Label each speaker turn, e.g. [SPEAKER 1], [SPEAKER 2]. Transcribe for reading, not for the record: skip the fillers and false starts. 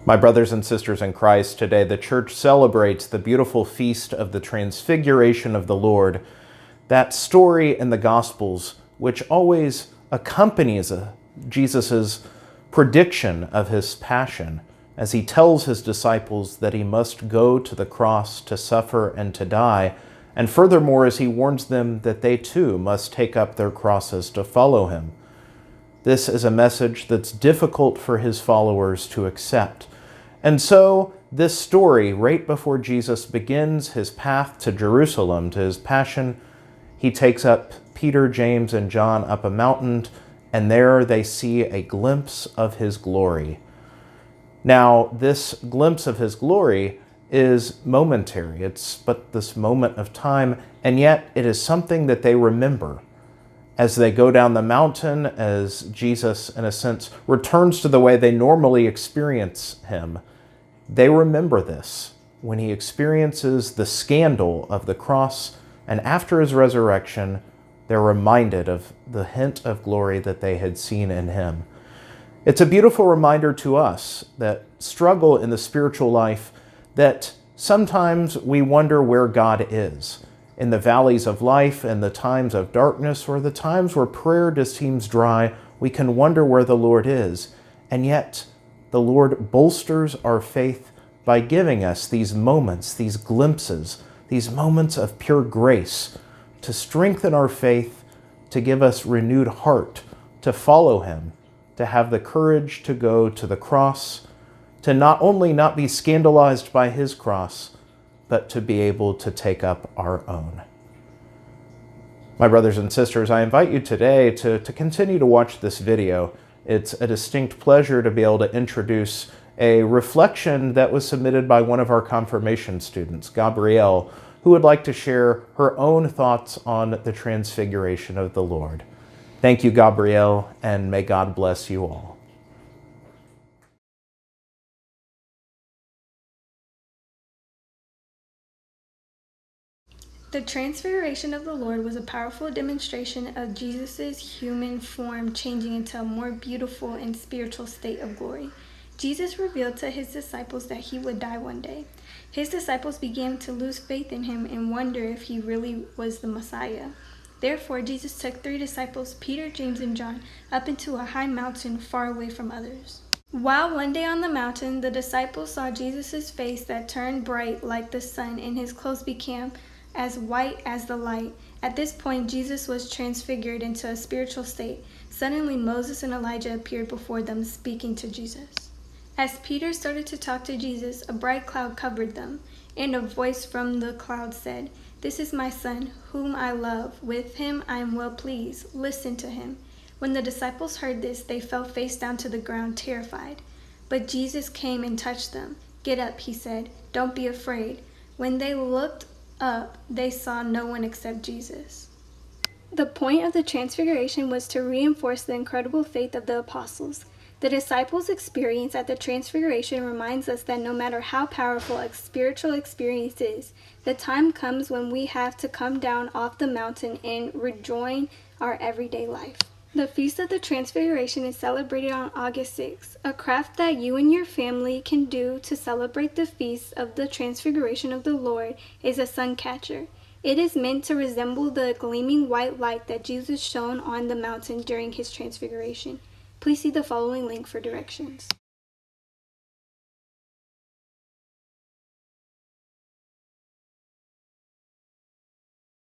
[SPEAKER 1] My brothers and sisters in Christ, today the Church celebrates the beautiful feast of the Transfiguration of the Lord, that story in the Gospels which always accompanies Jesus' prediction of his passion as he tells his disciples that he must go to the cross to suffer and to die, and furthermore as he warns them that they too must take up their crosses to follow him. This is a message that's difficult for his followers to accept. And so this story, right before Jesus begins his path to Jerusalem, to his passion, he takes up Peter, James, and John up a mountain, and there they see a glimpse of his glory. Now, this glimpse of his glory is momentary. It's but this moment of time, and yet it is something that they remember. As they go down the mountain, as Jesus, in a sense, returns to the way they normally experience him, they remember this when he experiences the scandal of the cross, and after his resurrection, they're reminded of the hint of glory that they had seen in him. It's a beautiful reminder to us that struggle in the spiritual life, that sometimes we wonder where God is. In the valleys of life, in the times of darkness, or the times where prayer just seems dry, we can wonder where the Lord is. And yet, the Lord bolsters our faith by giving us these moments, these glimpses, these moments of pure grace to strengthen our faith, to give us renewed heart, to follow him, to have the courage to go to the cross, to not only not be scandalized by his cross, but to be able to take up our own. My brothers and sisters, I invite you today to continue to watch this video. It's a distinct pleasure to be able to introduce a reflection that was submitted by one of our confirmation students, Gabrielle, who would like to share her own thoughts on the Transfiguration of the Lord. Thank you, Gabrielle, and may God bless you all.
[SPEAKER 2] The Transfiguration of the Lord was a powerful demonstration of Jesus' human form changing into a more beautiful and spiritual state of glory. Jesus revealed to his disciples that he would die one day. His disciples began to lose faith in him and wonder if he really was the Messiah. Therefore, Jesus took 3 disciples, Peter, James, and John, up into a high mountain far away from others. While one day on the mountain, the disciples saw Jesus' face that turned bright like the sun, and his clothes became as white as the light. At this point, Jesus was transfigured into a spiritual state. Suddenly, Moses and Elijah appeared before them, speaking to Jesus. As Peter started to talk to Jesus, a bright cloud covered them, and a voice from the cloud said, "This is my son, whom I love. With him I am well pleased. Listen to him." When the disciples heard this, they fell face down to the ground, terrified. But Jesus came and touched them. "Get up," he said. "Don't be afraid." When they looked up, they saw no one except Jesus. The point of the Transfiguration was to reinforce the incredible faith of the apostles. The disciples' experience at the Transfiguration reminds us that no matter how powerful a spiritual experience is, the time comes when we have to come down off the mountain and rejoin our everyday life. The Feast of the Transfiguration is celebrated on August 6th. A craft that you and your family can do to celebrate the Feast of the Transfiguration of the Lord is a sun catcher. It is meant to resemble the gleaming white light that Jesus shone on the mountain during his transfiguration. Please see the following link for directions.